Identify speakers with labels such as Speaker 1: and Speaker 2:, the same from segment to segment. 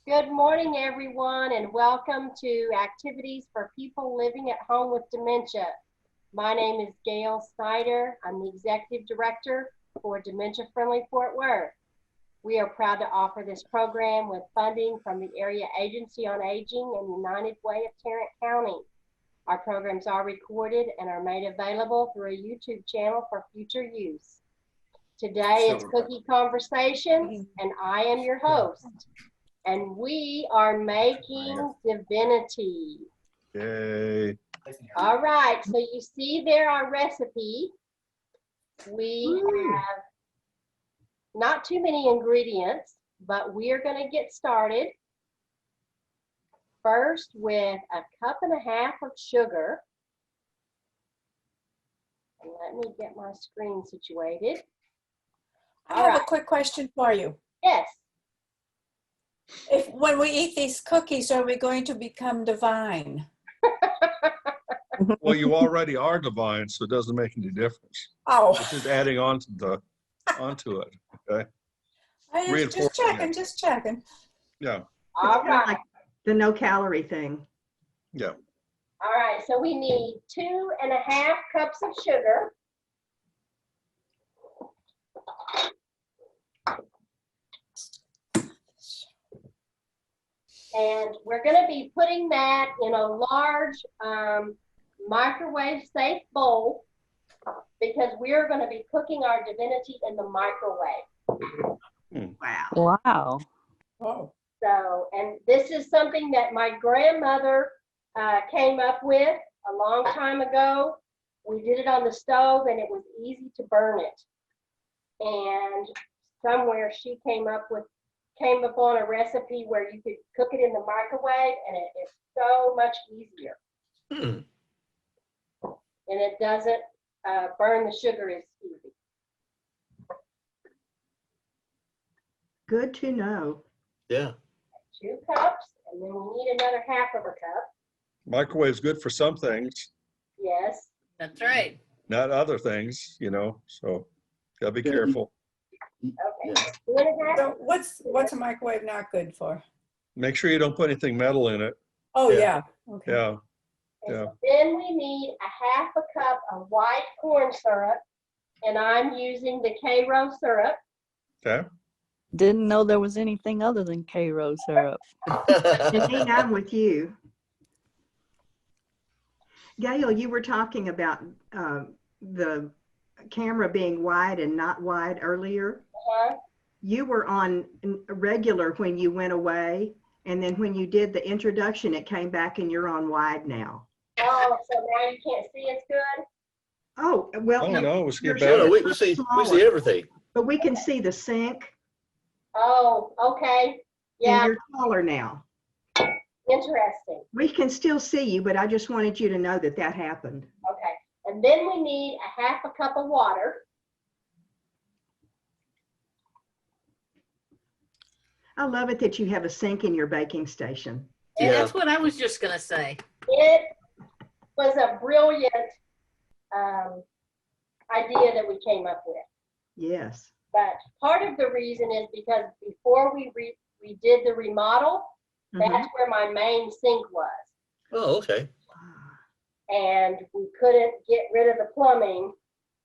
Speaker 1: Good morning, everyone, and welcome to Activities for People Living at Home with Dementia. My name is Gail Snyder. I'm the Executive Director for Dementia Friendly Fort Worth. We are proud to offer this program with funding from the Area Agency on Aging and United Way of Tarrant County. Our programs are recorded and are made available through a YouTube channel for future use. Today it's Cookie Conversations, and I am your host. And we are making Divinity.
Speaker 2: Yay.
Speaker 1: All right, so you see there our recipe. We have not too many ingredients, but we are going to get started first with 1.5 cups of sugar. And let me get my screen situated.
Speaker 3: I have a quick question for you.
Speaker 1: Yes.
Speaker 3: When we eat these cookies, are we going to become divine?
Speaker 2: Well, you already are divine, so it doesn't make any difference.
Speaker 3: Oh,
Speaker 2: It's just adding on to onto it. Okay.
Speaker 3: I was just checking.
Speaker 2: Yeah.
Speaker 1: All right.
Speaker 4: Like the no calorie thing.
Speaker 2: Yeah.
Speaker 1: All right, so we need 2.5 cups of sugar. And we're going to be putting that in a large microwave safe bowl because we're going to be cooking our Divinity in the microwave.
Speaker 4: Wow.
Speaker 5: Wow.
Speaker 3: Oh,
Speaker 1: So, and this is something that my grandmother came up with a long time ago. We did it on the stove and it was easy to burn it. And somewhere she came upon a recipe where you could cook it in the microwave and it is so much easier. And it doesn't burn the sugar as easy.
Speaker 4: Good to know.
Speaker 6: Yeah.
Speaker 1: 2 cups, and then we need another 1/2 cup.
Speaker 2: Microwave's good for some things,
Speaker 1: Yes.
Speaker 5: That's right.
Speaker 2: not other things, so gotta be careful.
Speaker 1: Okay.
Speaker 6: Yeah.
Speaker 1: 2.5.
Speaker 3: so what's a microwave not good for?
Speaker 2: Make sure you don't put anything metal in it.
Speaker 3: Oh,
Speaker 6: Yeah.
Speaker 3: yeah. Okay.
Speaker 2: Yeah.
Speaker 1: And
Speaker 2: Yeah.
Speaker 1: so then we need 1/2 cup of white corn syrup, and I'm using the K-Ro syrup.
Speaker 2: Okay.
Speaker 5: Didn't know there was anything other than K-Rose syrup.
Speaker 4: Janine, I'm with you. Gail, you were talking about the camera being wide and not wide earlier. You were on regular when you went away, and then when you did the introduction, it came back and you're on wide now.
Speaker 1: Oh, so now you can't see as good?
Speaker 4: Oh, well,
Speaker 2: Oh, no, it's
Speaker 4: your
Speaker 2: get
Speaker 6: No, no,
Speaker 2: better.
Speaker 6: we see
Speaker 4: smaller,
Speaker 6: everything.
Speaker 4: but we can see the sink,
Speaker 1: Oh, okay.
Speaker 4: and
Speaker 1: Yeah,
Speaker 4: you're taller now.
Speaker 1: interesting.
Speaker 4: We can still see you, but I just wanted you to know that that happened.
Speaker 1: Okay. And then we need 1/2 cup of water.
Speaker 4: I love it that you have a sink in your baking station.
Speaker 5: Yeah,
Speaker 6: Yeah.
Speaker 5: that's what I was just going to say.
Speaker 1: It was a brilliant idea that we came up with.
Speaker 4: Yes.
Speaker 1: But part of the reason is because before we did the remodel, that's where my main sink was.
Speaker 6: Oh, okay.
Speaker 1: And we couldn't get rid of the plumbing,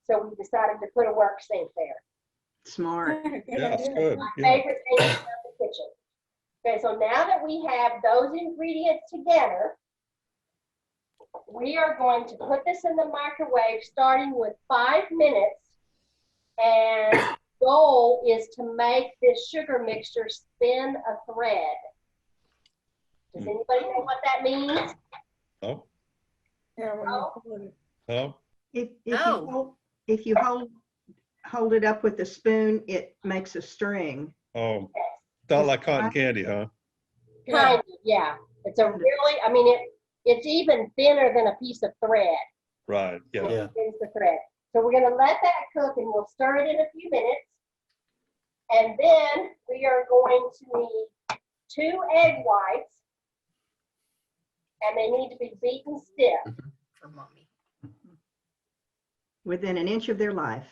Speaker 1: so we decided to put a work sink there.
Speaker 4: Smart.
Speaker 2: Yeah, it's good.
Speaker 1: My
Speaker 2: Yeah.
Speaker 1: favorite thing is the kitchen. Okay, so now that we have those ingredients together, we are going to put this in the microwave starting with 5 minutes. And the goal is to make this sugar mixture spin a thread. Does anybody know what that means?
Speaker 2: Oh,
Speaker 3: Yeah, when you put it-
Speaker 2: oh,
Speaker 4: If you hold it up with a spoon, it makes a string.
Speaker 2: oh. Not like cotton candy, huh?
Speaker 1: Kind of, yeah. It's a really, I mean, it's even thinner than a piece of thread.
Speaker 2: Right, yeah.
Speaker 6: Yeah.
Speaker 1: Spins the thread. So we're going to let that cook and we'll stir it in a few minutes. And then we are going to need 2 egg whites. And they need to be beaten stiff.
Speaker 5: For mommy.
Speaker 4: Within an inch of their life.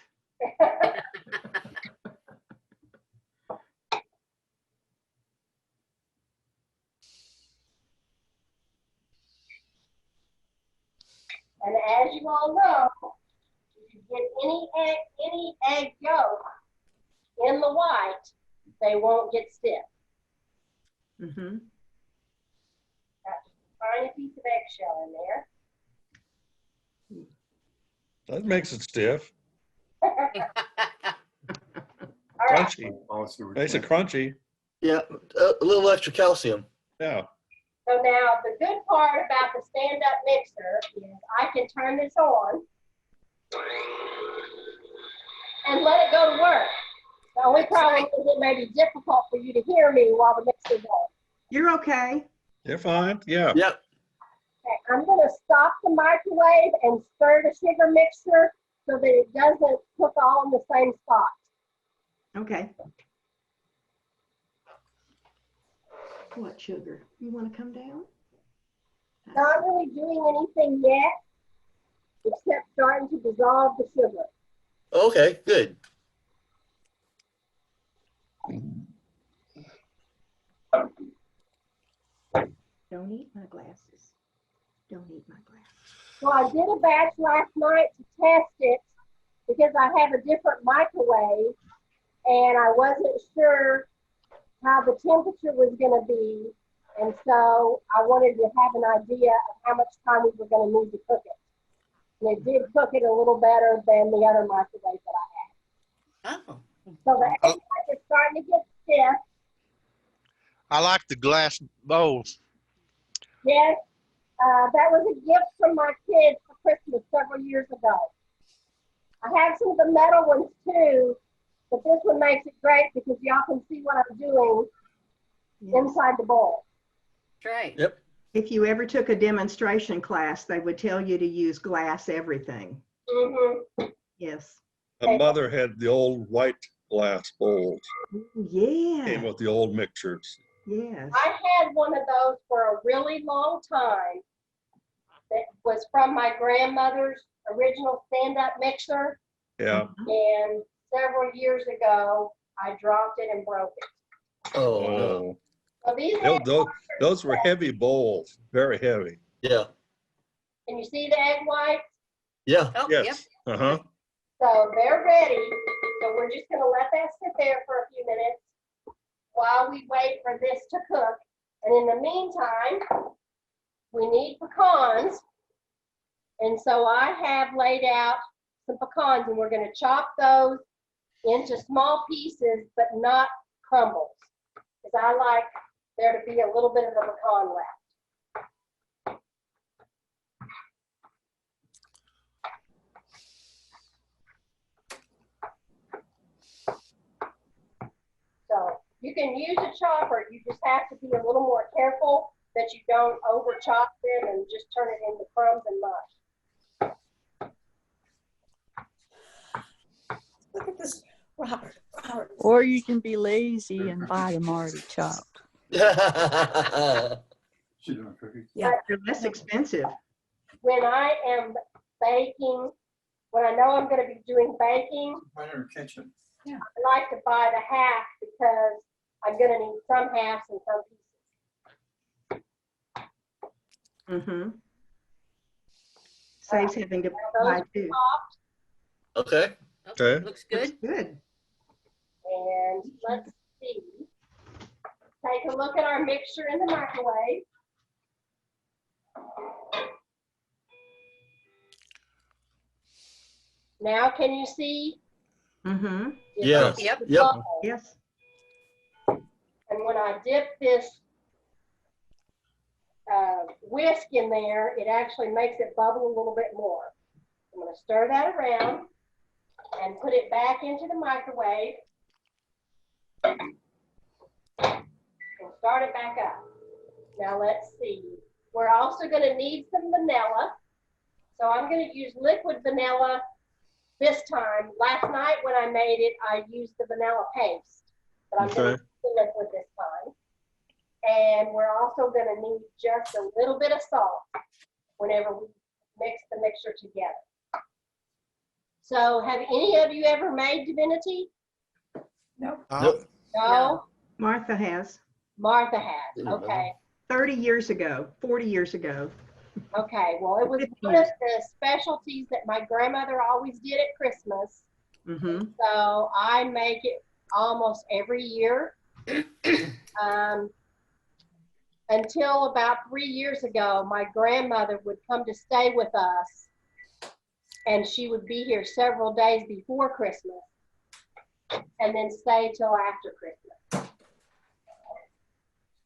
Speaker 1: And as you all know, if you get any egg yolk in the white, they won't get stiff.
Speaker 4: Mm-hmm.
Speaker 1: Got just a tiny piece of eggshell in there.
Speaker 2: That makes it stiff.
Speaker 1: All right.
Speaker 2: Crunchy. Makes it crunchy.
Speaker 6: Yeah, a little extra calcium.
Speaker 2: Yeah.
Speaker 1: So now the good part about the stand-up mixer is I can turn this on and let it go to work. The only problem is it may be difficult for you to hear me while the mixer goes.
Speaker 4: You're okay.
Speaker 2: You're fine. Yeah.
Speaker 6: Yep.
Speaker 1: Okay, I'm gonna stop the microwave and stir the sugar mixture so that it doesn't cook all in the same spot.
Speaker 4: Okay. What sugar? You want to come down?
Speaker 1: Not really doing anything yet, except starting to dissolve the sugar.
Speaker 6: Okay, good.
Speaker 4: Don't eat my glasses. Don't eat my glasses.
Speaker 1: So I did a batch last night to test it because I have a different microwave and I wasn't sure how the temperature was going to be. And so I wanted to have an idea of how much time we were going to need to cook it. And it did cook it a little better than the other microwave that I had.
Speaker 7: Oh.
Speaker 1: So the egg white is starting to get stiff.
Speaker 8: I like the glass bowls.
Speaker 1: Yes, that was a gift from my kids for Christmas several years ago. I have some of the metal ones too, but this one makes it great because y'all can see what I'm doing inside the bowl.
Speaker 7: That's right.
Speaker 6: Yep.
Speaker 4: If you ever took a demonstration class, they would tell you to use glass everything.
Speaker 1: Mm-hmm.
Speaker 4: Yes.
Speaker 2: My mother had the old white glass bowls.
Speaker 4: Yeah.
Speaker 2: Came with the old mixers.
Speaker 4: Yes.
Speaker 1: I had one of those for a really long time that was from my grandmother's original stand-up mixer.
Speaker 2: Yeah.
Speaker 1: And several years ago, I dropped it and broke it.
Speaker 6: Oh, no.
Speaker 2: Oh.
Speaker 1: So these
Speaker 2: Those were heavy bowls. Very heavy.
Speaker 6: Yeah.
Speaker 1: can you see the egg whites?
Speaker 6: Yeah.
Speaker 7: Oh, yep.
Speaker 2: Yes. Uh-huh.
Speaker 1: So they're ready. So we're just gonna let that sit there for a few minutes while we wait for this to cook. And in the meantime, we need pecans. And so I have laid out some pecans and we're gonna chop those into small pieces, but not crumbles. Because I like there to be a little bit of the pecan left. So you can use a chopper, you just have to be a little more careful that you don't over chop them and just turn it into crumbs and mush.
Speaker 3: Look at this, Robert.
Speaker 5: Or you can be lazy and buy them already chopped.
Speaker 3: Yeah.
Speaker 4: They're less expensive.
Speaker 1: When I am baking, when I know I'm going to be doing baking,
Speaker 9: Right in her kitchen.
Speaker 1: I like to buy the half because I'm going to need some halves and some pieces.
Speaker 4: Mm-hmm. Saves having to
Speaker 1: Now,
Speaker 4: buy
Speaker 1: those are
Speaker 4: two.
Speaker 1: chopped,
Speaker 6: Okay.
Speaker 2: Okay.
Speaker 7: Looks
Speaker 4: Looks
Speaker 7: good.
Speaker 4: good.
Speaker 1: and let's see. Take a look at our mixture in the microwave. Now, can you see?
Speaker 4: Mm-hmm.
Speaker 6: Yeah.
Speaker 7: Yep.
Speaker 6: Yep.
Speaker 4: Yes.
Speaker 1: And when I dip this whisk in there, it actually makes it bubble a little bit more. I'm going to stir that around and put it back into the microwave and start it back up. Now let's see. We're also going to need some vanilla. So I'm going to use liquid vanilla this time. Last night when I made it, I used the vanilla paste, but I'm going to use the liquid this time. And we're also going to need just a little bit of salt whenever we mix the mixture together. So have any of you ever made Divinity?
Speaker 3: No.
Speaker 6: Nope.
Speaker 1: No?
Speaker 4: Martha has.
Speaker 1: Martha has, okay.
Speaker 4: 30 years ago, 40 years ago.
Speaker 1: Okay, well, it was one of the specialties that my grandmother always did at Christmas.
Speaker 4: Mm-hmm.
Speaker 1: So I make it almost every year. Until about 3 years ago, my grandmother would come to stay with us, and she would be here several days before Christmas and then stay till after Christmas.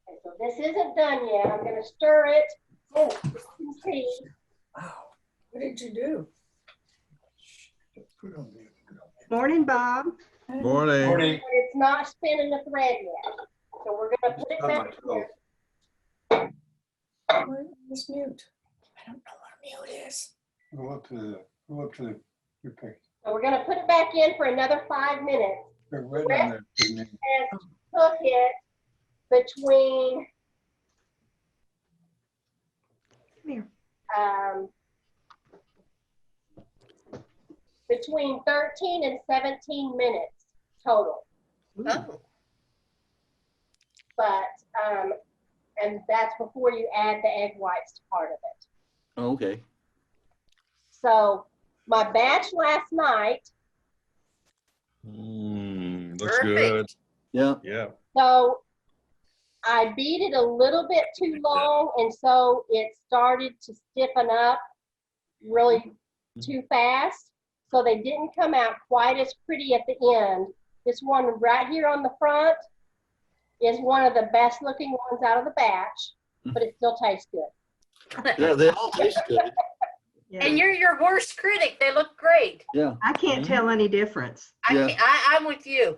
Speaker 1: And so this isn't done yet. I'm going to stir it. Oh, you can see.
Speaker 3: Wow. What did you do?
Speaker 4: Morning, Bob.
Speaker 2: Morning.
Speaker 1: But it's not spinning the thread yet. So we're going to put it back here.
Speaker 3: Let's mute. I don't know what mute is.
Speaker 7: Go up to your pick.
Speaker 1: So we're going to put it back in for another 5 minutes.
Speaker 7: They're right on there.
Speaker 1: And cook it between between 13 and 17 minutes total.
Speaker 9: Oh,
Speaker 1: But and that's before you add the egg whites to part of it.
Speaker 6: Okay.
Speaker 1: So my batch last night,
Speaker 2: Looks
Speaker 9: Perfect.
Speaker 2: good.
Speaker 6: Yeah.
Speaker 2: Yeah.
Speaker 1: so I beat it a little bit too long, and so it started to stiffen up really too fast. So they didn't come out quite as pretty at the end. This one right here on the front is one of the best looking ones out of the batch, but it still tastes good.
Speaker 6: Yeah, they all taste good.
Speaker 4: Yeah.
Speaker 9: and you're your worst critic. They look great.
Speaker 6: Yeah.
Speaker 4: I can't tell any difference.
Speaker 6: Yeah.
Speaker 9: I'm with you.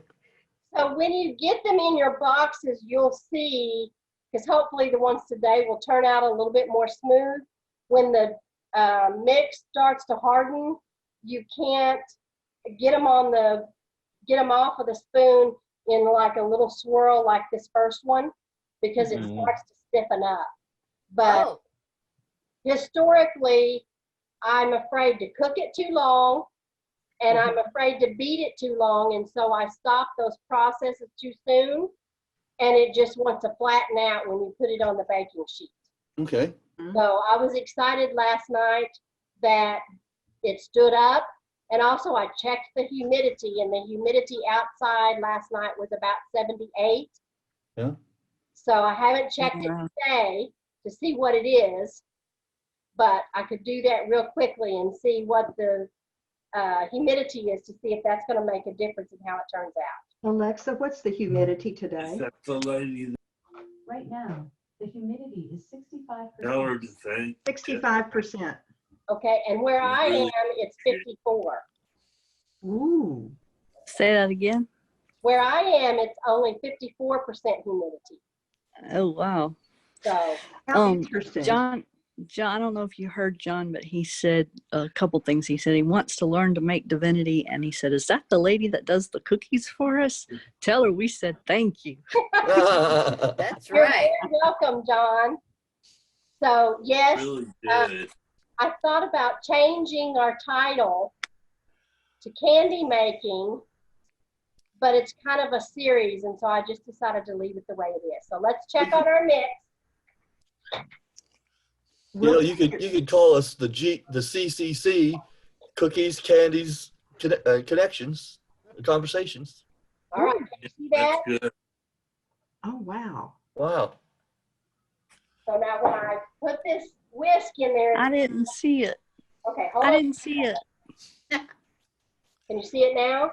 Speaker 1: So when you get them in your boxes, you'll see, because hopefully the ones today will turn out a little bit more smooth. When the mix starts to harden, you can't get them off of the spoon in like a little swirl like this first one, because it starts to stiffen up. But
Speaker 9: Oh,
Speaker 1: historically, I'm afraid to cook it too long, and I'm afraid to beat it too long, and so I stop those processes too soon, and it just wants to flatten out when you put it on the baking sheet.
Speaker 6: Okay.
Speaker 1: So I was excited last night that it stood up, and also I checked the humidity, and the humidity outside last night was about 78.
Speaker 6: Yeah.
Speaker 1: So I haven't checked it today to see what it is, but I could do that real quickly and see what the humidity is to see if that's going to make a difference in how it turns out.
Speaker 4: Alexa, what's the humidity today?
Speaker 10: Except the lady
Speaker 11: Right now, the humidity is 65%.
Speaker 10: tell her to say.
Speaker 4: 65%.
Speaker 1: Okay, and where I am, it's 54.
Speaker 4: Ooh.
Speaker 5: Say that again.
Speaker 1: Where I am, it's only 54% humidity.
Speaker 5: Oh, wow.
Speaker 1: So
Speaker 4: How interesting.
Speaker 5: John, I don't know if you heard John, but he said a couple things. He said he wants to learn to make Divinity, and he said, "Is that the lady that does the cookies for us? Tell her we said thank you."
Speaker 9: that's
Speaker 1: you're
Speaker 9: right.
Speaker 1: very welcome, John. So yes,
Speaker 10: Really did.
Speaker 1: I thought about changing our title to candy making, but it's kind of a series, and so I just decided to leave it the way it is. So let's check on our mix.
Speaker 6: You know, you could call us the CCC, cookies, candies, connections, conversations.
Speaker 1: All right, can you see that?
Speaker 10: That's good.
Speaker 4: Oh, wow.
Speaker 6: Wow.
Speaker 1: So now when I put this whisk in there,
Speaker 5: I didn't see it.
Speaker 1: okay, hold
Speaker 5: I
Speaker 1: on.
Speaker 5: didn't see it.
Speaker 1: Can you see it now?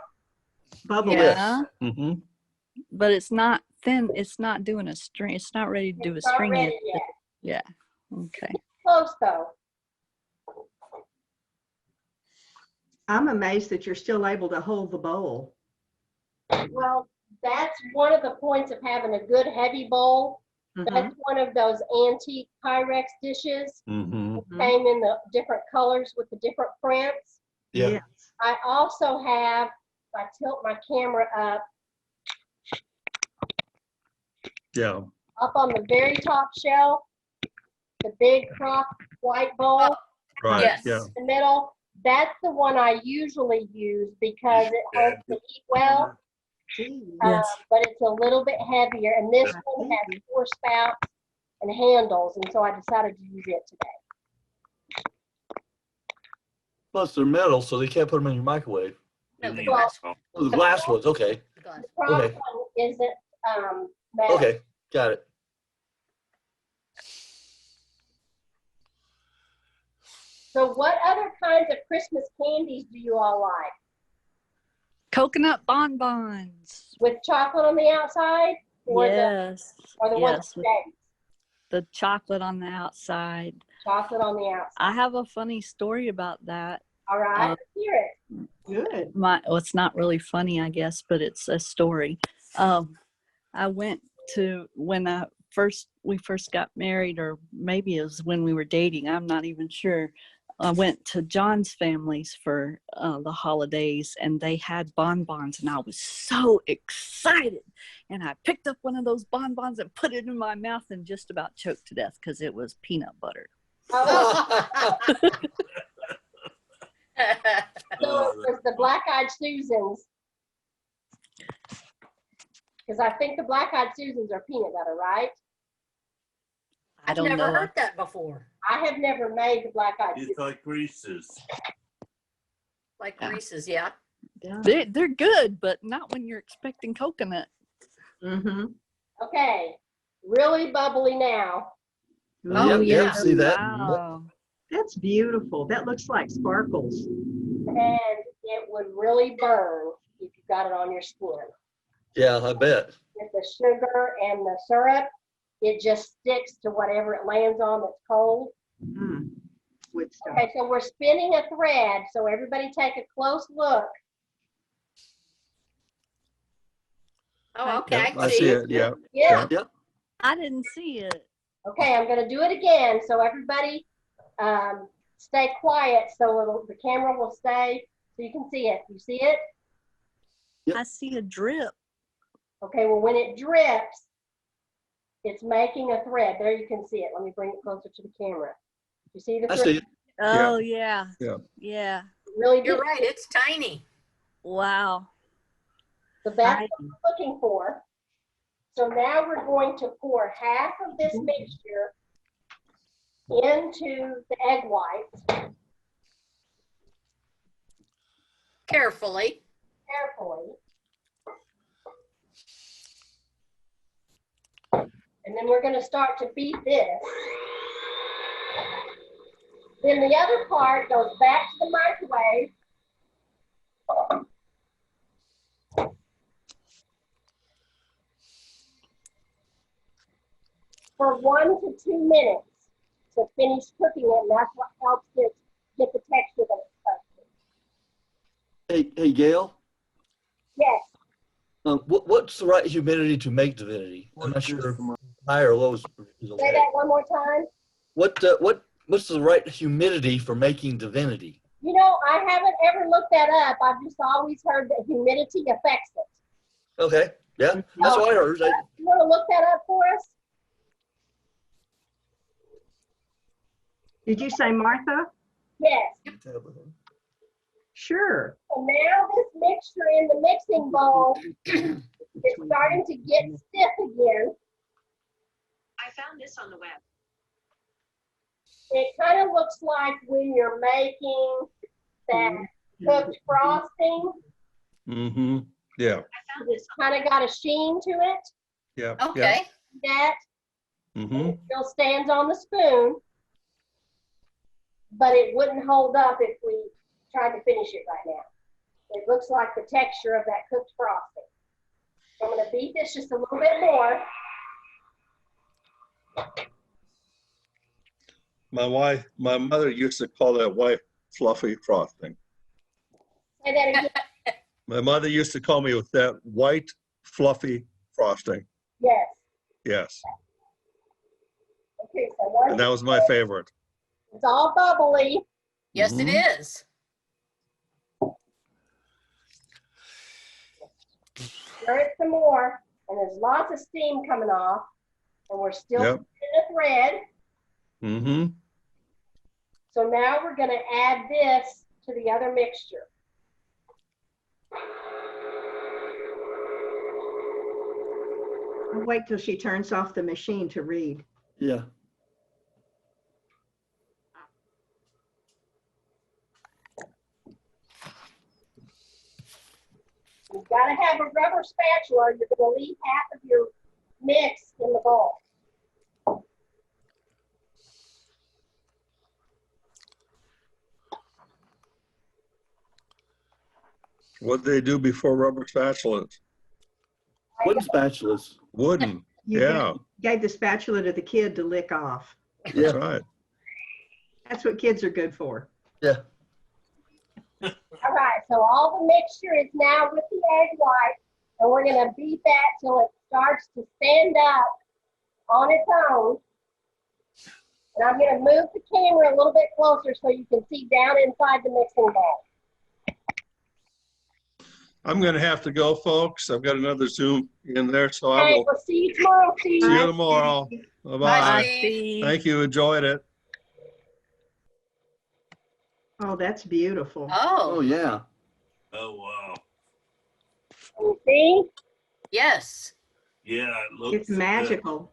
Speaker 4: Bubble.
Speaker 5: Yeah,
Speaker 6: Mm-hmm.
Speaker 5: but it's not thin. It's not doing a string. It's not ready to do a
Speaker 1: It's not
Speaker 5: string
Speaker 1: ready
Speaker 5: yet.
Speaker 1: yet.
Speaker 5: Yeah. Okay.
Speaker 1: Close though.
Speaker 4: I'm amazed that you're still able to hold the bowl.
Speaker 1: Well, that's one of the points of having a good heavy bowl.
Speaker 4: Mhm.
Speaker 1: That's one of those antique Pyrex dishes.
Speaker 2: Mm-hmm.
Speaker 1: Came in the different colors with the different prints.
Speaker 6: Yeah.
Speaker 4: Yes.
Speaker 1: I also have, if I tilt my camera
Speaker 2: Yeah.
Speaker 1: up on the very top shelf, the big crock white bowl
Speaker 2: Right.
Speaker 9: Yes.
Speaker 2: Yeah.
Speaker 1: in the middle. That's the one I usually use because it holds the heat well,
Speaker 5: Yes.
Speaker 1: but it's a little bit heavier. And this one has 4 spouts and handles, and so I decided to use it today.
Speaker 6: Plus, they're metal, so they can't put them in your microwave.
Speaker 9: No, the
Speaker 10: Well-
Speaker 9: glass.
Speaker 6: Oh, the glass ones, okay.
Speaker 9: The glass.
Speaker 1: The problem
Speaker 6: Okay.
Speaker 1: isn't metal.
Speaker 6: Okay, got it.
Speaker 1: So what other kinds of Christmas candies do you all like?
Speaker 5: Coconut bonbons.
Speaker 1: With chocolate on the outside? Or
Speaker 5: Yes.
Speaker 1: or the ones
Speaker 5: Yes,
Speaker 1: with
Speaker 5: with
Speaker 1: dates?
Speaker 5: the chocolate on the outside.
Speaker 1: Chocolate on the outside.
Speaker 5: I have a funny story about that.
Speaker 1: All right, let's hear it.
Speaker 4: Good.
Speaker 5: Well, it's not really funny, I guess, but it's a story. I went to when we first got married, or maybe it was when we were dating. I'm not even sure. I went to John's family's for the holidays, and they had bonbons, and I was so excited. And I picked up one of those bonbons and put it in my mouth and just about choked to death because it was peanut butter.
Speaker 1: Oh, so it was the Black-Eyed Susans. Because I think the Black-Eyed Susans are peanut butter, right?
Speaker 5: I
Speaker 9: I've
Speaker 5: don't
Speaker 9: never
Speaker 5: know.
Speaker 9: heard that before.
Speaker 1: I have never made the Black-Eyed
Speaker 10: It's
Speaker 1: Susans.
Speaker 10: like Reese's.
Speaker 9: Like
Speaker 5: Yeah.
Speaker 9: Reese's, yeah.
Speaker 5: They're good, but not when you're expecting coconut.
Speaker 4: Mm-hmm.
Speaker 1: Okay, really bubbly now.
Speaker 9: Oh, yeah.
Speaker 6: See that?
Speaker 5: Wow.
Speaker 4: That's beautiful. That looks like sparkles.
Speaker 1: And it would really burn if you got it on your skin.
Speaker 6: Yeah, I bet.
Speaker 1: With the sugar and the syrup, it just sticks to whatever it lands on that's cold.
Speaker 4: Mm. Good stuff.
Speaker 1: Okay, so we're spinning a thread, so everybody take a close look.
Speaker 9: Oh, okay.
Speaker 2: Yep,
Speaker 9: I
Speaker 2: I
Speaker 9: can
Speaker 2: see it, yeah.
Speaker 1: Yeah.
Speaker 5: I didn't see it.
Speaker 1: Okay, I'm gonna do it again, so everybody stay quiet so the camera will stay, so you can see it. You see it?
Speaker 6: Yep.
Speaker 5: I see a drip.
Speaker 1: Okay, well, when it drips, it's making a thread. There you can see it. Let me bring it closer to the camera. You see the
Speaker 6: I
Speaker 1: thread?
Speaker 6: see it.
Speaker 5: Oh, yeah.
Speaker 2: Yeah.
Speaker 5: Yeah.
Speaker 1: Really
Speaker 9: You're
Speaker 1: good.
Speaker 9: right. It's tiny.
Speaker 5: Wow.
Speaker 1: So that's what we're looking for. So now we're going to pour half of this mixture into the egg whites
Speaker 9: Carefully.
Speaker 1: carefully. And then we're going to start to beat this. Then the other part goes back to the microwave. For 1 to 2 minutes to finish cooking it, and that's what helps it get the texture that it's supposed to.
Speaker 6: Hey, Gail.
Speaker 1: Yes.
Speaker 6: What's the right humidity to make Divinity? I'm not sure. High or low is
Speaker 1: Say
Speaker 6: okay.
Speaker 1: that one more time.
Speaker 6: What's the right humidity for making Divinity?
Speaker 1: You know, I haven't ever looked that up. I've just always heard that humidity affects it.
Speaker 6: Okay, yeah, that's what I heard.
Speaker 1: You want to look that up for us?
Speaker 4: Did you say Martha?
Speaker 1: Yes.
Speaker 4: Sure.
Speaker 1: So now this mixture in the mixing bowl is starting to get stiff again.
Speaker 11: I found this on the web.
Speaker 1: It kind of looks like when you're making that cooked frosting.
Speaker 2: Mm-hmm. Yeah.
Speaker 1: It's kind of got a sheen to it.
Speaker 2: Yeah.
Speaker 9: Okay.
Speaker 1: That
Speaker 2: Mm-hmm.
Speaker 1: it still stands on the spoon, but it wouldn't hold up if we tried to finish it right now. It looks like the texture of that cooked frosting. So I'm going to beat this just a little bit more.
Speaker 2: My mother used to call that white fluffy frosting.
Speaker 1: Say that again.
Speaker 2: My mother used to call me with that white fluffy frosting.
Speaker 1: Yes.
Speaker 2: Yes.
Speaker 1: Okay, so once
Speaker 2: And that was my favorite.
Speaker 1: it's all bubbly.
Speaker 9: Yes, it is.
Speaker 1: Stir it some more, and there's lots of steam coming off, and we're still
Speaker 2: Yep.
Speaker 1: in the thread.
Speaker 2: Mm-hmm.
Speaker 1: So now we're going to add this to the other mixture.
Speaker 4: I'll wait till she turns off the machine to read.
Speaker 6: Yeah.
Speaker 1: You've got to have a rubber spatula or you're going to leave half of your mix in the bowl.
Speaker 2: What did they do before rubber spatulas?
Speaker 6: Wooden spatulas.
Speaker 2: Wooden.
Speaker 4: You
Speaker 2: Yeah,
Speaker 4: gave the spatula to the kid to lick off.
Speaker 2: that's right.
Speaker 4: That's what kids are good for.
Speaker 6: Yeah.
Speaker 1: All right, so all the mixture is now with the egg white, and we're going to beat that till it starts to stand up on its own. And I'm going to move the camera a little bit closer so you can see down inside the mixing bowl.
Speaker 2: I'm going to have to go, folks. I've got another Zoom in there, so I
Speaker 1: Okay,
Speaker 2: will
Speaker 1: we'll see you tomorrow, Steve.
Speaker 2: see you tomorrow. Bye-bye.
Speaker 9: Bye, Steve.
Speaker 2: Thank you. Enjoyed it.
Speaker 4: Oh, that's beautiful.
Speaker 6: Oh, yeah.
Speaker 10: Oh, wow.
Speaker 1: You see?
Speaker 9: Yes.
Speaker 10: Yeah, it looks.
Speaker 4: It's magical.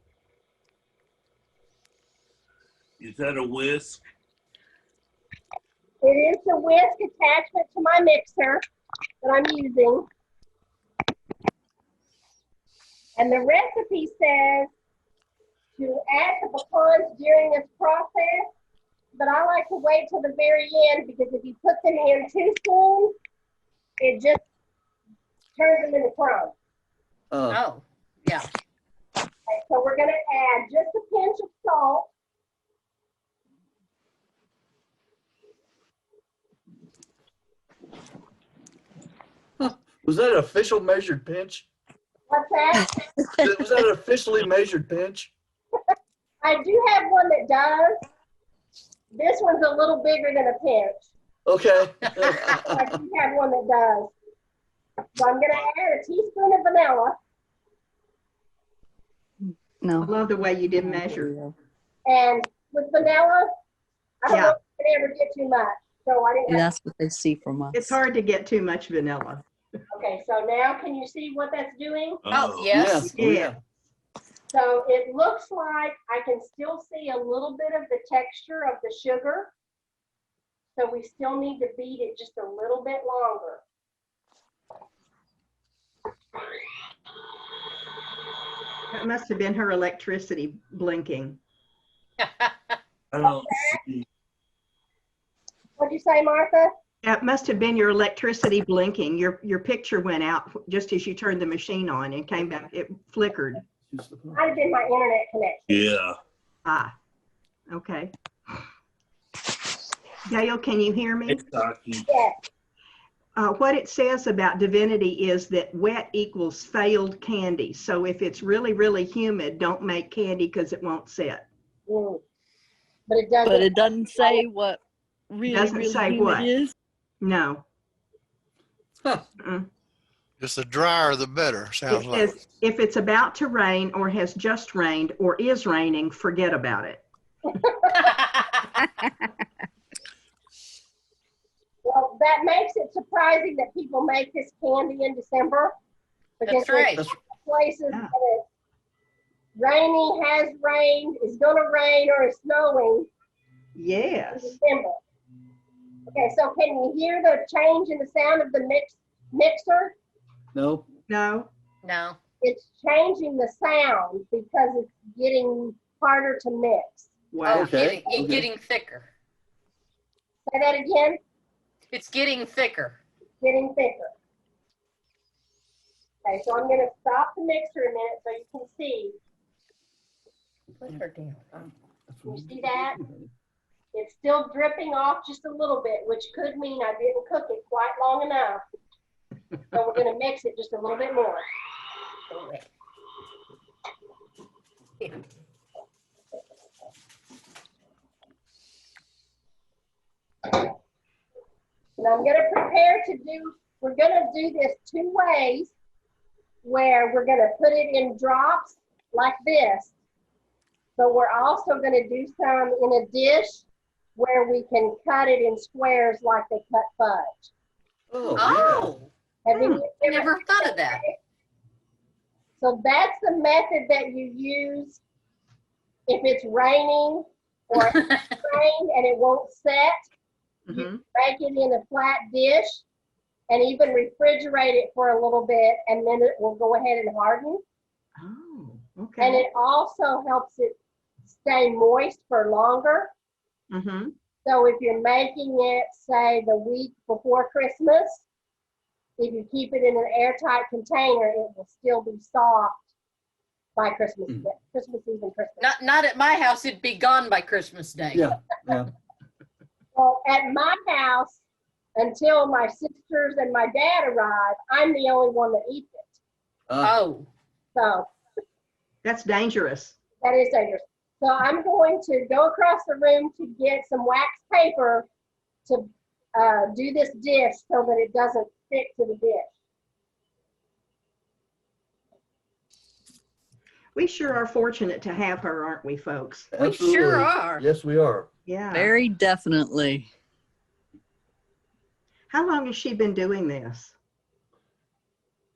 Speaker 10: Is that a whisk?
Speaker 1: It is the whisk attachment to my mixer that I'm using. And the recipe says to add the pecans during this process, but I like to wait till the very end because if you put them in too soon, it just turns them into crumbs.
Speaker 9: Oh, yeah.
Speaker 1: Okay, so we're going to add just a pinch of salt.
Speaker 6: Was that an official measured pinch?
Speaker 1: What's that?
Speaker 6: Was that an officially measured pinch?
Speaker 1: I do have one that does. This one's a little bigger than a pinch.
Speaker 6: Okay.
Speaker 1: I do have one that does. So I'm going to add a teaspoon of vanilla.
Speaker 4: I
Speaker 5: No.
Speaker 4: love the way you did measure.
Speaker 1: And with vanilla, I don't
Speaker 4: Yeah.
Speaker 1: know if you can ever get too much. So I didn't
Speaker 5: Yeah,
Speaker 1: have,
Speaker 5: that's what they see from us.
Speaker 4: It's hard to get too much vanilla.
Speaker 1: okay, so now can you see what that's doing?
Speaker 9: Oh, yes.
Speaker 6: Yeah. Oh, yeah.
Speaker 1: So it looks like I can still see a little bit of the texture of the sugar. So we still need to beat it just a little bit longer.
Speaker 4: That must have been her electricity blinking.
Speaker 10: I don't see.
Speaker 1: What'd you say, Martha?
Speaker 4: That must have been your electricity blinking. Your picture went out just as you turned the machine on and came back. It flickered.
Speaker 1: Might have been my internet connection.
Speaker 10: Yeah.
Speaker 4: Ah, okay. Gail, can you hear me?
Speaker 10: It's cocky.
Speaker 1: Yes.
Speaker 4: What it says about Divinity is that wet equals failed candy. So if it's really, really humid, don't make candy because it won't set.
Speaker 1: Mm. But it doesn't.
Speaker 5: But it doesn't say what really,
Speaker 4: Doesn't
Speaker 5: really
Speaker 4: say
Speaker 5: humid
Speaker 4: what.
Speaker 5: is.
Speaker 4: No.
Speaker 6: Huh.
Speaker 8: Just the drier, the better, sounds
Speaker 4: It
Speaker 8: like.
Speaker 4: says if it's about to rain or has just rained or is raining, forget about it.
Speaker 1: Well, that makes it surprising that people make this candy in December. Because
Speaker 9: That's right.
Speaker 1: there's places
Speaker 4: Yeah.
Speaker 1: that it's rainy, has rained, is going to rain, or is snowing in
Speaker 4: Yes.
Speaker 1: December. Okay, so can you hear the change in the sound of the mixer?
Speaker 6: No.
Speaker 4: No.
Speaker 9: No.
Speaker 1: It's changing the sound because it's getting harder to mix.
Speaker 4: Wow.
Speaker 9: Oh,
Speaker 6: Okay,
Speaker 9: it's
Speaker 6: okay.
Speaker 9: getting thicker.
Speaker 1: Say that again.
Speaker 9: It's getting thicker.
Speaker 1: Getting thicker. Okay, so I'm going to stop the mixer a minute so you can see.
Speaker 9: Put her down.
Speaker 1: You see that? It's still dripping off just a little bit, which could mean I didn't cook it quite long enough. So we're going to mix it just a little bit more. And I'm going to prepare to do, we're going to do this two ways, where we're going to put it in drops like this, but we're also going to do some in a dish where we can cut it in squares like they cut fudge.
Speaker 6: Oh,
Speaker 9: Oh,
Speaker 1: Have you
Speaker 9: I never thought of that.
Speaker 1: So that's the method that you use if it's raining or it's rained and it won't set.
Speaker 4: Mhm.
Speaker 1: Make it in a flat dish and even refrigerate it for a little bit, and then it will go ahead and harden.
Speaker 4: Oh,
Speaker 1: And
Speaker 4: okay.
Speaker 1: it also helps it stay moist for longer.
Speaker 4: Mm-hmm.
Speaker 1: So if you're making it, say, the week before Christmas, if you keep it in an airtight container, it will still be soft by Christmas Eve and Christmas.
Speaker 9: Not at my house. It'd be gone by Christmas Day.
Speaker 6: Yeah, yeah.
Speaker 1: Well, at my house, until my sisters and my dad arrive, I'm the only one that eats it.
Speaker 9: Oh.
Speaker 1: So
Speaker 4: That's dangerous.
Speaker 1: that is dangerous. So I'm going to go across the room to get some wax paper to do this dish so that it doesn't stick to the dish.
Speaker 4: We sure are fortunate to have her, aren't we, folks?
Speaker 9: We
Speaker 6: Absolutely.
Speaker 9: sure are.
Speaker 6: Yes, we are.
Speaker 4: Yeah.
Speaker 5: Very definitely.
Speaker 4: How long has she been doing this?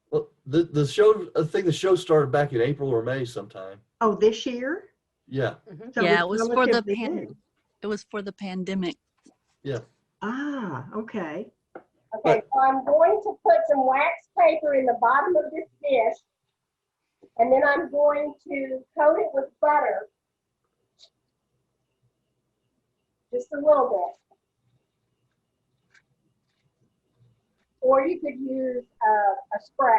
Speaker 6: Well, the show, I think the show started back in April or May sometime.
Speaker 4: Oh, this year?
Speaker 6: Yeah,
Speaker 4: So
Speaker 5: Yeah,
Speaker 4: it's
Speaker 5: it was for the
Speaker 4: relatively new.
Speaker 5: it was for the pandemic.
Speaker 6: yeah.
Speaker 4: Ah, okay.
Speaker 1: Okay, so I'm going to put some wax paper in the bottom of this dish, and then I'm going to coat it with butter. Just a little bit. Or you could use a spray.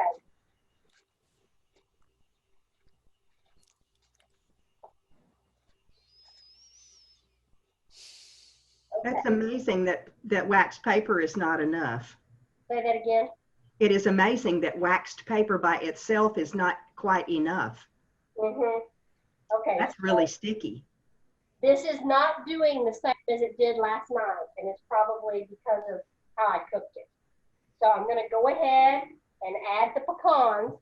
Speaker 4: That's amazing that waxed paper is not enough.
Speaker 1: Say that again.
Speaker 4: It is amazing that waxed paper by itself is not quite enough.
Speaker 1: Mm-hmm. Okay.
Speaker 4: That's really sticky.
Speaker 1: This is not doing the same as it did last night, and it's probably because of how I cooked it. So I'm going to go ahead and add the pecans.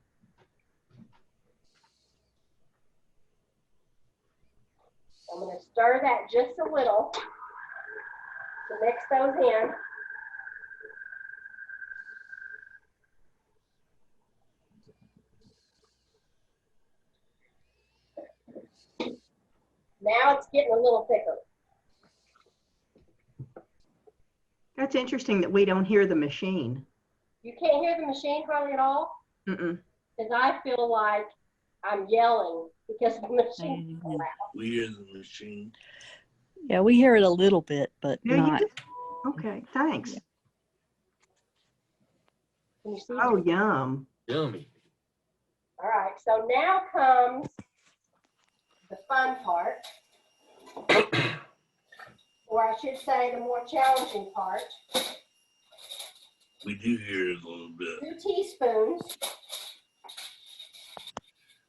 Speaker 1: I'm going to stir that just a little to mix those in. Now it's getting a little thicker.
Speaker 4: That's interesting that we don't hear the machine.
Speaker 1: You can't hear the machine hardly at all?
Speaker 4: Mm-mm.
Speaker 1: Because I feel like I'm yelling because the machine is so loud.
Speaker 10: We hear the machine.
Speaker 5: Yeah, we hear it a little bit, but
Speaker 4: Do you?
Speaker 5: not.
Speaker 4: Okay, thanks.
Speaker 1: Can you see?
Speaker 4: Oh, yum.
Speaker 6: Yummy.
Speaker 1: All right, so now comes the fun part, or I should say the more challenging part.
Speaker 10: We do hear it a little bit.
Speaker 1: 2 teaspoons.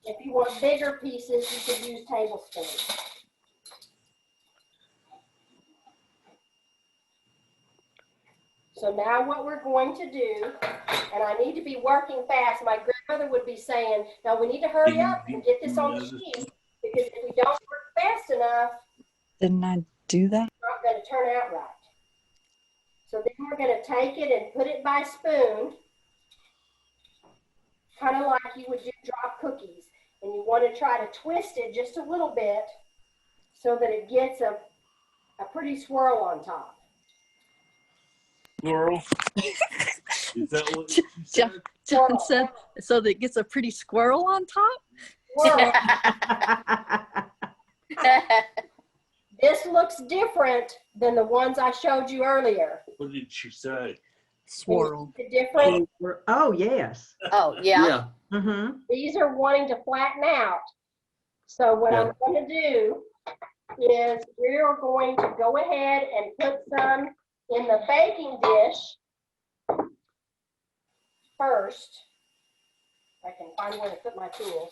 Speaker 1: If you want bigger pieces, you could use tablespoons. So now what we're going to do, and I need to be working fast. My grandmother would be saying, now we need to hurry up and get this on the sheet, because if we don't work fast enough,
Speaker 5: Didn't I do that?
Speaker 1: it's not going to turn out right. So then we're going to take it and put it by spoon, kind of like you would do drop cookies. And you want to try to twist it just a little bit so that it gets a pretty swirl on top.
Speaker 10: Squirrel. Is that what you said?
Speaker 5: John said, so that it gets a pretty squirrel on top?
Speaker 1: Swirl. This looks different than the ones I showed you earlier.
Speaker 10: What did she say?
Speaker 5: Swirl.
Speaker 1: The difference.
Speaker 4: Oh, yes.
Speaker 9: Oh, yeah.
Speaker 6: Yeah.
Speaker 4: Mm-hmm.
Speaker 1: These are wanting to flatten out. So what I'm going to do is we're going to go ahead and put some in the baking dish first. I can find where to put my tools.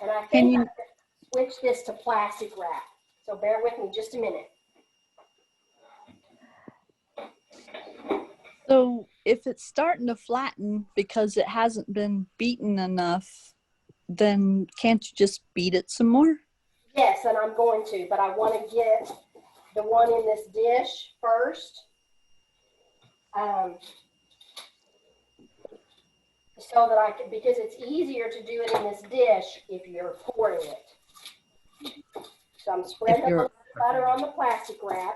Speaker 1: And I think I can switch this to plastic wrap. So bear with me just a minute.
Speaker 5: So if it's starting to flatten because it hasn't been beaten enough, then can't you just beat it some more?
Speaker 1: Yes, and I'm going to, but I want to get the one in this dish first. So that I can, because it's easier to do it in this dish if you're pouring it. So I'm spreading a little butter on the plastic wrap.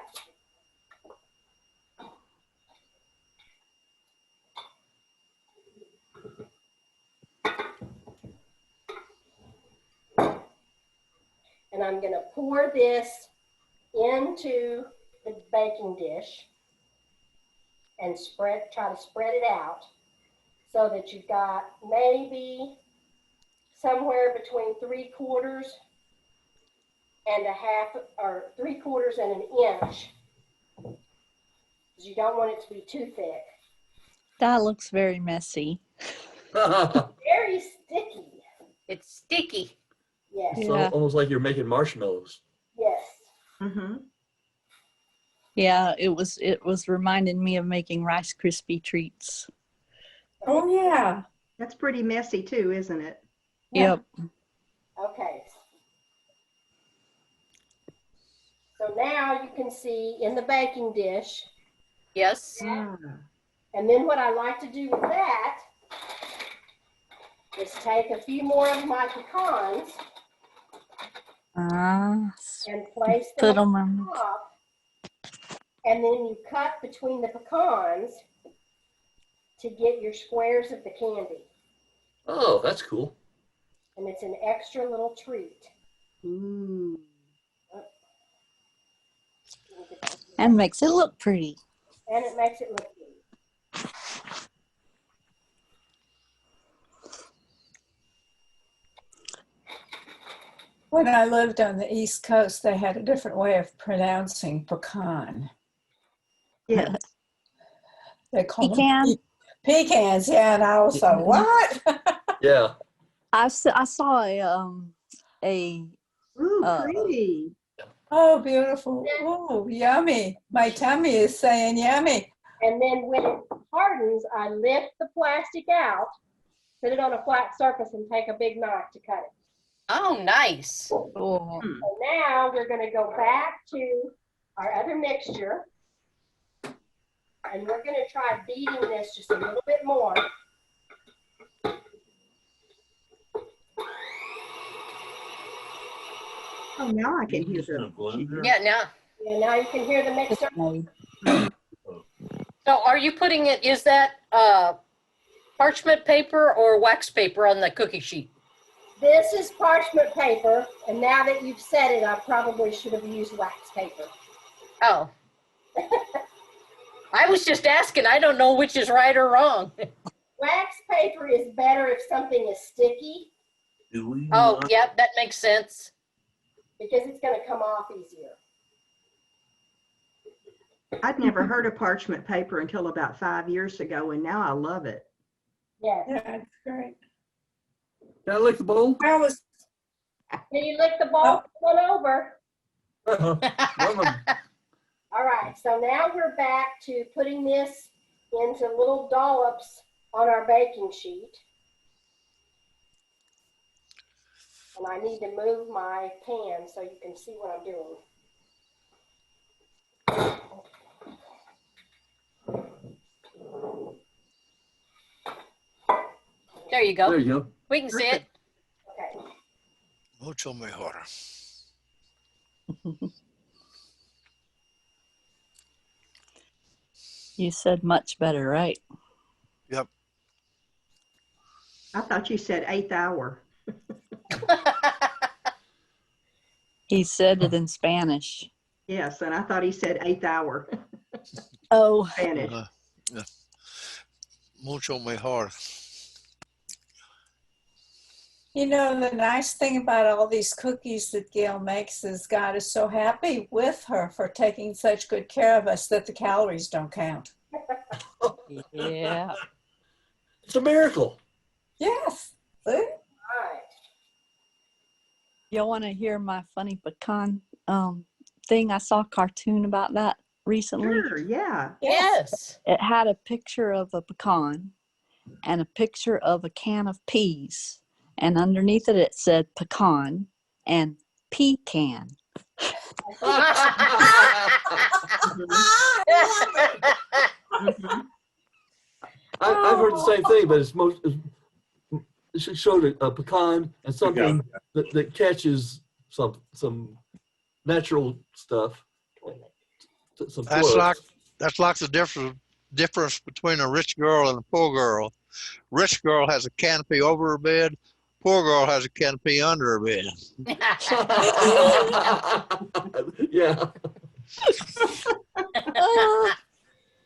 Speaker 1: And I'm going to pour this into the baking dish and try to spread it out so that you've got maybe somewhere between 3/4 and a half, or 3/4 and an inch. Because you don't want it to be too thick.
Speaker 5: That looks very messy.
Speaker 1: Very sticky.
Speaker 9: It's sticky.
Speaker 1: Yes.
Speaker 6: It's
Speaker 5: Yeah.
Speaker 6: almost like you're making marshmallows.
Speaker 1: Yes.
Speaker 4: Mm-hmm.
Speaker 5: Yeah, it was reminding me of making Rice Krispie treats.
Speaker 3: Oh, yeah.
Speaker 4: That's pretty messy too, isn't it?
Speaker 5: Yep.
Speaker 1: Okay. So now you can see in the baking dish.
Speaker 9: Yes.
Speaker 1: And then what I like to do with that is take a few more of my pecans and place them
Speaker 5: Put them
Speaker 1: on
Speaker 5: on.
Speaker 1: top. And then you cut between the pecans to get your squares of the candy.
Speaker 6: Oh, that's cool.
Speaker 1: And it's an extra little treat.
Speaker 4: Ooh.
Speaker 5: And makes it look pretty.
Speaker 1: And it makes it look good.
Speaker 3: When I lived on the East Coast, they had a different way of pronouncing pecan.
Speaker 4: Yeah.
Speaker 3: They call
Speaker 5: Pecan?
Speaker 3: them pecans. Yeah, and I was like, what?
Speaker 6: Yeah.
Speaker 5: I saw a
Speaker 4: Ooh, pretty.
Speaker 3: Oh, beautiful. Oh, yummy. My tummy is saying yummy.
Speaker 1: And then when it hardens, I lift the plastic out, put it on a flat surface, and take a big knife to cut it.
Speaker 9: Oh, nice.
Speaker 5: Oh,
Speaker 1: So now we're going to go back to our other mixture. And we're going to try beating this just a little bit more.
Speaker 4: Oh, now I can hear them.
Speaker 9: Yeah, now.
Speaker 1: And now you can hear the mixer.
Speaker 9: So are you putting it, is that parchment paper or wax paper on the cookie sheet?
Speaker 1: This is parchment paper, and now that you've said it, I probably should have used wax paper.
Speaker 9: Oh. I was just asking. I don't know which is right or wrong.
Speaker 1: Wax paper is better if something is sticky
Speaker 9: Oh, yep, that makes sense.
Speaker 1: because it's going to come off easier.
Speaker 4: I'd never heard of parchment paper until about 5 years ago, and now I love it.
Speaker 1: Yes.
Speaker 3: Yeah, it's great.
Speaker 6: Can I lick the bowl?
Speaker 3: I was,
Speaker 1: Can you lick the bowl one over? All right, so now we're back to putting this into little dollops on our baking sheet. And I need to move my pan so you can see what I'm doing.
Speaker 9: There you go.
Speaker 6: There you go.
Speaker 9: We can see it.
Speaker 1: Okay.
Speaker 8: Mucho mejor.
Speaker 5: you said much better, right?
Speaker 8: Yep.
Speaker 4: I thought you said 8th hour.
Speaker 5: He said it in Spanish.
Speaker 4: Yes, and I thought he said 8th hour.
Speaker 5: Oh,
Speaker 4: Spanish.
Speaker 8: Yeah. Mucho mejor.
Speaker 3: you know, the nice thing about all these cookies that Gail makes is God is so happy with her for taking such good care of us that the calories don't count.
Speaker 5: yeah.
Speaker 6: It's a miracle.
Speaker 3: Yes. See?
Speaker 1: All right.
Speaker 5: Y'all want to hear my funny pecan thing? I saw a cartoon about that recently.
Speaker 4: Sure, yeah.
Speaker 9: Yes.
Speaker 5: It had a picture of a pecan and a picture of a can of peas. And underneath it said pecan and pecan.
Speaker 6: I've heard the same thing, but it should show a pecan and something that catches some natural stuff. Some
Speaker 8: That's like the difference between a rich girl and a poor girl. Rich girl has a canopy over her bed. Poor girl has a canopy under her bed.
Speaker 6: Yeah.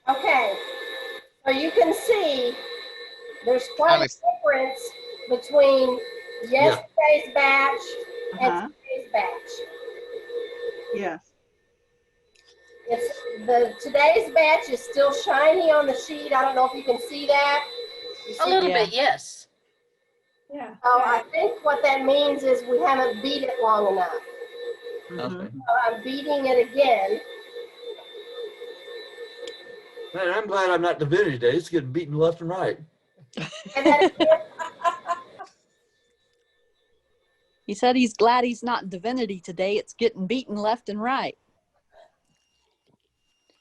Speaker 1: Okay, so you can see there's quite a difference between yesterday's batch and today's batch.
Speaker 4: Yes.
Speaker 1: Today's batch is still shiny on the sheet. I don't know if you can see that.
Speaker 9: A little bit, yes.
Speaker 3: Yeah.
Speaker 1: Oh, I think what that means is we haven't beat it long enough.
Speaker 6: Okay.
Speaker 1: So I'm beating it again.
Speaker 6: Man, I'm glad I'm not Divinity Day. It's getting beaten left and right.
Speaker 1: And then
Speaker 5: He said he's glad he's not Divinity today. It's getting beaten left and right.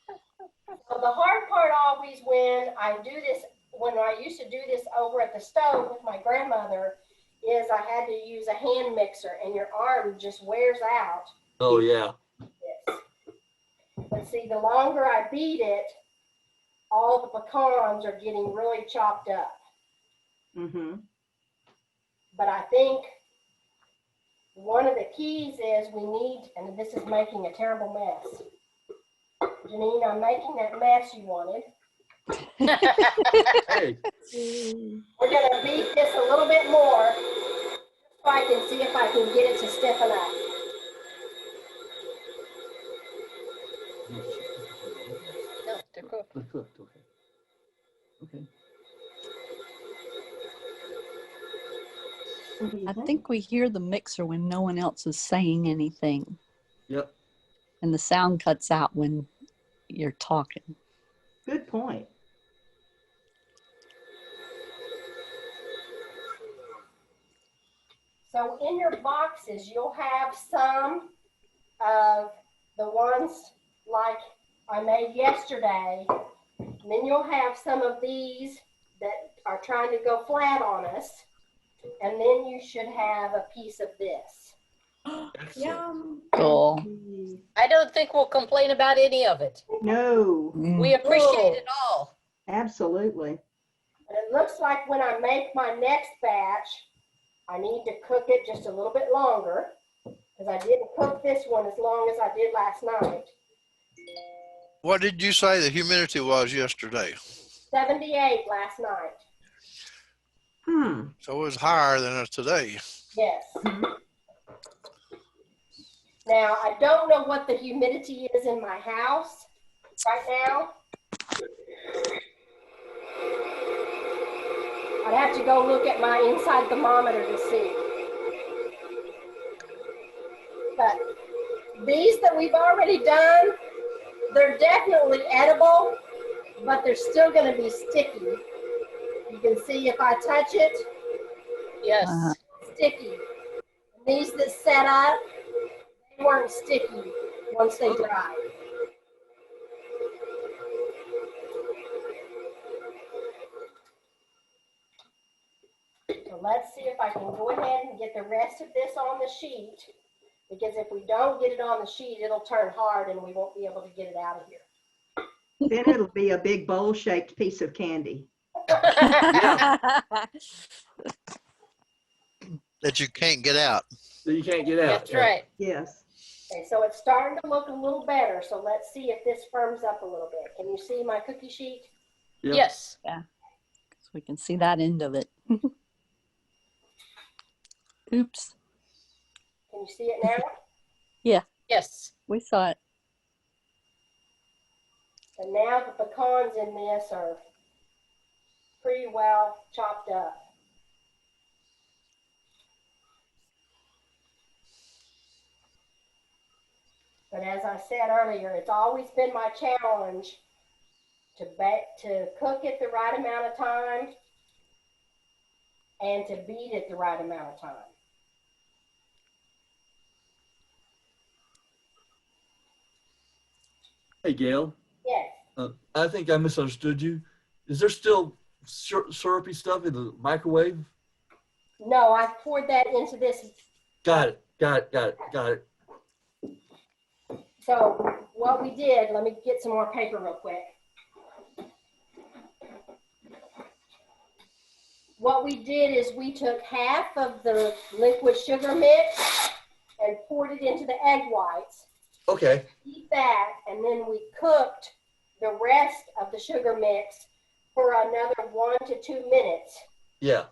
Speaker 1: So the hard part always when I used to do this over at the stove with my grandmother, is I had to use a hand mixer and your arm just wears out.
Speaker 6: Oh, yeah.
Speaker 1: Yes. But see, the longer I beat it, all the pecans are getting really chopped up.
Speaker 4: Mm-hmm.
Speaker 1: But I think one of the keys is we need, and this is making a terrible mess. Janine, I'm making that mess you wanted.
Speaker 6: Hey.
Speaker 1: We're going to beat this a little bit more so I can see if I can get it to stiffen up.
Speaker 9: No, they're cooked.
Speaker 6: They're cooked, okay. Okay.
Speaker 4: What do you
Speaker 5: I
Speaker 4: think?
Speaker 5: think we hear the mixer when no one else is saying anything.
Speaker 6: Yep.
Speaker 5: And the sound cuts out when you're talking.
Speaker 4: Good point.
Speaker 1: So in your boxes, you'll have some of the ones like I made yesterday. And then you'll have some of these that are trying to go flat on us. And then you should have a piece of this.
Speaker 3: Yum.
Speaker 5: Cool.
Speaker 9: I don't think we'll complain about any of it.
Speaker 4: No,
Speaker 9: We appreciate it all.
Speaker 4: absolutely.
Speaker 1: And it looks like when I make my next batch, I need to cook it just a little bit longer because I didn't cook this one as long as I did last night.
Speaker 8: What did you say the humidity was yesterday?
Speaker 1: 78 last night.
Speaker 8: So it was higher than today.
Speaker 1: Yes. Now, I don't know what the humidity is in my house right now. I'd have to go look at my inside thermometer to see. But these that we've already done, they're definitely edible, but they're still going to be sticky. You can see if I touch it,
Speaker 9: Yes.
Speaker 1: sticky. And these that set up, they weren't sticky once they dried. So let's see if I can go ahead and get the rest of this on the sheet, because if we don't get it on the sheet, it'll turn hard and we won't be able to get it out of here.
Speaker 4: Then it'll be a big bowl-shaped piece of candy.
Speaker 8: That you can't get out.
Speaker 6: So you can't get out.
Speaker 9: That's right.
Speaker 4: Yes.
Speaker 1: Okay, so it's starting to look a little better. So let's see if this firms up a little bit. Can you see my cookie sheet?
Speaker 6: Yep.
Speaker 9: Yes.
Speaker 5: Yeah. So we can see that end of it. Oops.
Speaker 1: Can you see it now?
Speaker 5: Yeah,
Speaker 9: Yes.
Speaker 5: we saw it.
Speaker 1: And now the pecans in this are pretty well chopped up. But as I said earlier, it's always been my challenge to cook it the right amount of time and to beat it the right amount of time.
Speaker 6: Hey, Gail.
Speaker 1: Yes.
Speaker 6: I think I misunderstood you. Is there still syrupy stuff in the microwave?
Speaker 1: No, I poured that into this.
Speaker 6: Got it.
Speaker 1: So what we did, let me get some more paper real quick. what we did is we took half of the liquid sugar mix and poured it into the egg whites.
Speaker 6: Okay.
Speaker 1: Eat that, and then we cooked the rest of the sugar mix for another 1 to 2 minutes.
Speaker 6: Yeah.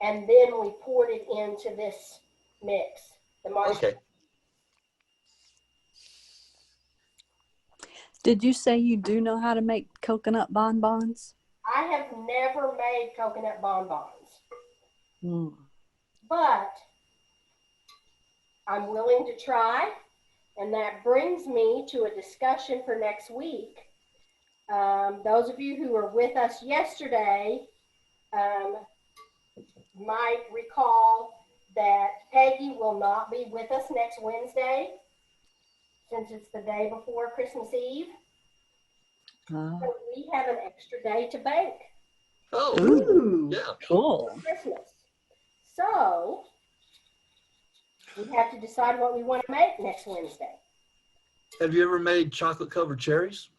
Speaker 1: And then we poured it into this mix, the marshmallow.
Speaker 6: Okay.
Speaker 5: Did you say you do know how to make coconut bonbons?
Speaker 1: I have never made coconut bonbons, but I'm willing to try. And that brings me to a discussion for next week. Those of you who were with us yesterday might recall that Peggy will not be with us next Wednesday, since it's the day before Christmas Eve. So we have an extra day to bake.
Speaker 6: Oh,
Speaker 4: Ooh.
Speaker 6: yeah.
Speaker 5: Cool.
Speaker 1: Christmas. So we have to decide what we want to make next Wednesday.
Speaker 6: Have you ever made chocolate covered cherries?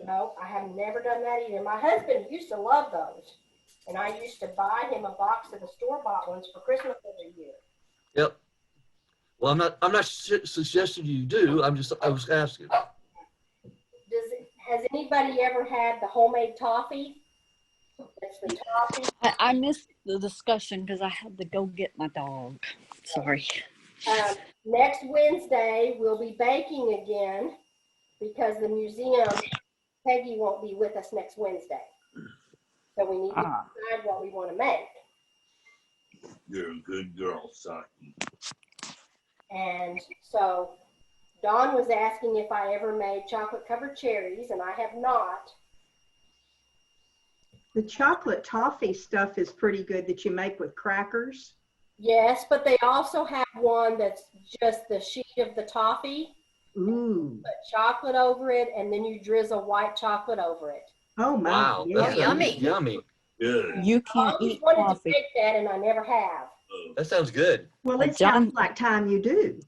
Speaker 1: No, I have never done that either. My husband used to love those, and I used to buy him a box of the store-bought ones for Christmas every year.
Speaker 6: Yep. Well, I'm not suggesting you do. I was asking.
Speaker 1: Has anybody ever had the homemade toffee? It's the toffee.
Speaker 5: I missed the discussion because I had to go get my dog. Sorry.
Speaker 1: Next Wednesday, we'll be baking again because the museum, Peggy won't be with us next Wednesday. So we need to decide what we want to make.
Speaker 10: You're a good girl, Saki.
Speaker 1: And so Dawn was asking if I ever made chocolate covered cherries, and I have not.
Speaker 4: The chocolate toffee stuff is pretty good that you make with crackers.
Speaker 1: Yes, but they also have one that's just the sheet of the toffee.
Speaker 4: Ooh.
Speaker 1: Put chocolate over it, and then you drizzle white chocolate over it.
Speaker 4: Oh my.
Speaker 6: Wow.
Speaker 4: Yeah.
Speaker 6: That sounds yummy.
Speaker 10: Good.
Speaker 5: You
Speaker 1: I
Speaker 5: can't
Speaker 1: always
Speaker 5: eat
Speaker 1: wanted to
Speaker 5: coffee.
Speaker 1: make that, and I never have.
Speaker 6: That sounds good.
Speaker 4: Well,
Speaker 5: But
Speaker 4: it sounds like time you do.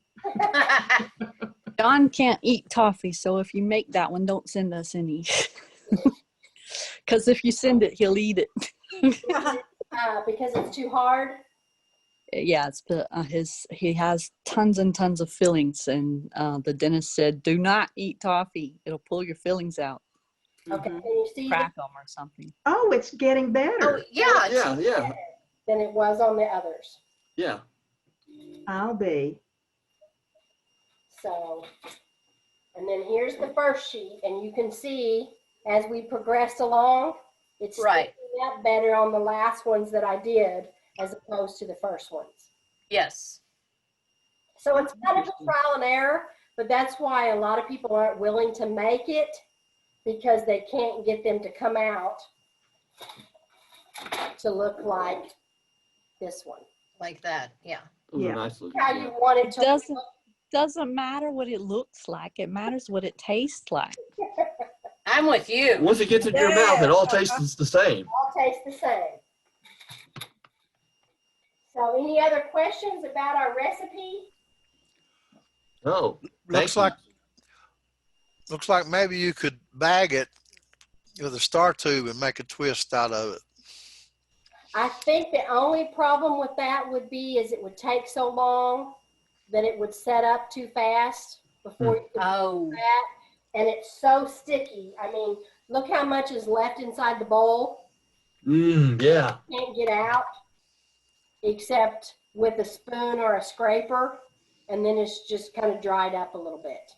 Speaker 5: John can't eat toffee, so if you make that one, don't send us any. Because if you send it, he'll eat it.
Speaker 1: Because it's too hard.
Speaker 5: Yeah, he has tons and tons of fillings, and the dentist said, "Do not eat toffee; it'll pull your fillings out.
Speaker 1: Okay, can you see
Speaker 5: Crack them or something."
Speaker 4: Oh, it's getting better.
Speaker 9: Oh, yeah.
Speaker 6: Yeah.
Speaker 1: than it was on the others?
Speaker 6: Yeah.
Speaker 4: I'll be.
Speaker 1: So, and then here's the first sheet, and you can see as we progress along, it's
Speaker 9: Right.
Speaker 1: sticking up better on the last ones that I did as opposed to the first ones.
Speaker 9: Yes.
Speaker 1: So it's kind of a trial and error, but that's why a lot of people aren't willing to make it, because they can't get them to come out to look like this one.
Speaker 9: Like that. Yeah.
Speaker 6: Those are
Speaker 4: Yeah.
Speaker 6: nice looking.
Speaker 1: How you want it to
Speaker 5: Doesn't matter what it looks like. It matters what it tastes like.
Speaker 9: I'm with you.
Speaker 6: Once it gets into your mouth, it all tastes the same.
Speaker 1: all taste the same. So any other questions about our recipe?
Speaker 6: Oh,
Speaker 8: Looks like maybe you could bag it with a star tube and make a twist out of it.
Speaker 1: I think the only problem with that would be is it would take so long that it would set up too fast before you could
Speaker 9: Oh.
Speaker 1: do that. And it's so sticky. I mean, look how much is left inside the bowl.
Speaker 6: Yeah.
Speaker 1: Can't get out except with a spoon or a scraper. And then it's just kind of dried up a little bit.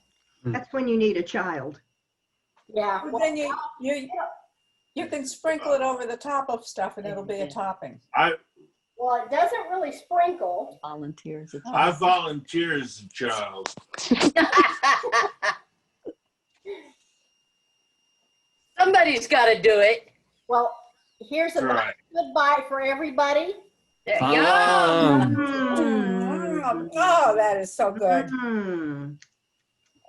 Speaker 4: That's when you need a child.
Speaker 1: Yeah.
Speaker 3: Well, then you can sprinkle it over the top of stuff and it'll be a topping.
Speaker 1: Well, it doesn't really sprinkle.
Speaker 5: Volunteers.
Speaker 10: I volunteer as a child.
Speaker 9: Somebody's got to do it.
Speaker 1: Well, here's a nice
Speaker 10: Right.
Speaker 1: good bite for everybody.
Speaker 9: Yum.
Speaker 3: Oh, that is so good.
Speaker 4: Mm.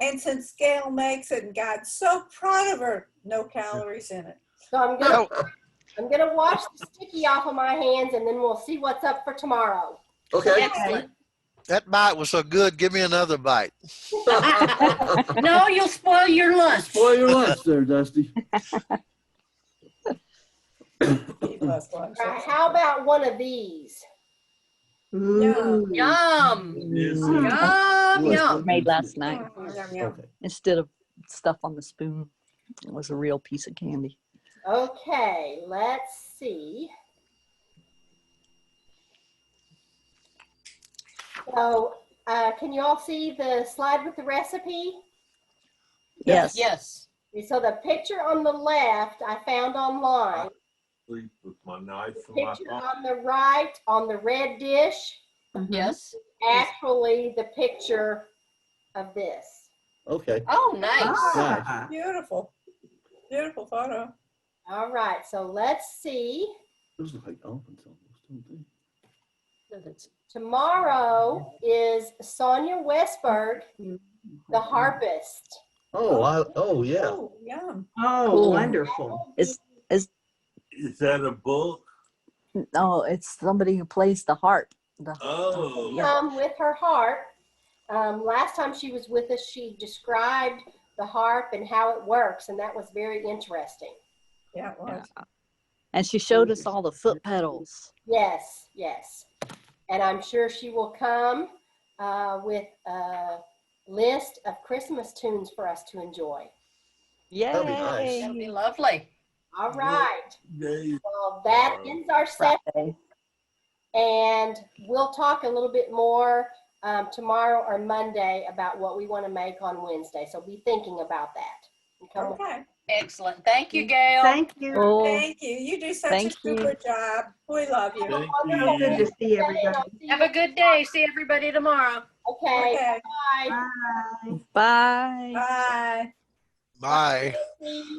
Speaker 3: And since Gail makes it and God's so proud of her, no calories in it.
Speaker 1: So I'm gonna wash the sticky off of my hands, and then we'll see what's up for tomorrow.
Speaker 6: Okay.
Speaker 9: Excellent.
Speaker 8: That bite was so good. Give me another bite.
Speaker 9: No, you'll spoil your lunch.
Speaker 6: Spoil your lunch there, Dusty.
Speaker 1: All right, how about one of these?
Speaker 4: Ooh.
Speaker 9: Yum.
Speaker 2: Yes.
Speaker 9: Yum,
Speaker 6: Ooh, I
Speaker 9: yum.
Speaker 5: Made last night.
Speaker 6: Okay.
Speaker 5: Instead of stuff on the spoon, it was a real piece of candy.
Speaker 1: Okay, let's see. So, can you all see the slide with the recipe?
Speaker 5: Yes.
Speaker 9: Yes.
Speaker 1: So the picture on the left, I found online.
Speaker 10: Sleep with my knife
Speaker 1: The
Speaker 10: in my
Speaker 1: picture
Speaker 10: pocket.
Speaker 1: on the right, on the red dish,
Speaker 9: Yes.
Speaker 1: actually the picture of this.
Speaker 6: Okay.
Speaker 9: Oh, nice.
Speaker 4: Ah.
Speaker 3: Beautiful. Beautiful photo.
Speaker 1: All right, so let's see.
Speaker 6: Those look like elephants almost, don't they?
Speaker 1: Tomorrow is Sonia Westberg, the harpist.
Speaker 6: Oh yeah.
Speaker 3: Oh, yum.
Speaker 4: Oh,
Speaker 5: Cool.
Speaker 4: wonderful.
Speaker 5: Is
Speaker 10: Is that a book?
Speaker 5: no, it's somebody who plays the harp.
Speaker 10: Oh.
Speaker 5: Yeah.
Speaker 1: With her harp. Last time she was with us, she described the harp and how it works, and that was very interesting.
Speaker 3: Yeah, it was.
Speaker 5: And she showed us all the foot pedals.
Speaker 1: Yes, yes. And I'm sure she will come with a list of Christmas tunes for us to enjoy.
Speaker 5: Yay.
Speaker 6: That'd be nice.
Speaker 9: That'll be lovely.
Speaker 1: All right.
Speaker 10: Days
Speaker 1: Well, that ends our session,
Speaker 5: Friday.
Speaker 1: and we'll talk a little bit more tomorrow or Monday about what we want to make on Wednesday. So be thinking about that. And come with-
Speaker 3: Okay.
Speaker 9: Excellent. Thank you, Gail.
Speaker 4: Thank you.
Speaker 5: Oh,
Speaker 3: Thank you. You do such a
Speaker 5: Thank you.
Speaker 3: super job. We love you.
Speaker 10: Thank
Speaker 1: Wonderful
Speaker 4: Good to
Speaker 10: you.
Speaker 4: see everybody.
Speaker 9: Have a good day. See everybody tomorrow.
Speaker 1: Okay.
Speaker 3: Okay.
Speaker 1: Bye.
Speaker 4: Bye.
Speaker 5: bye.
Speaker 3: Bye.
Speaker 8: Bye.
Speaker 1: Bye.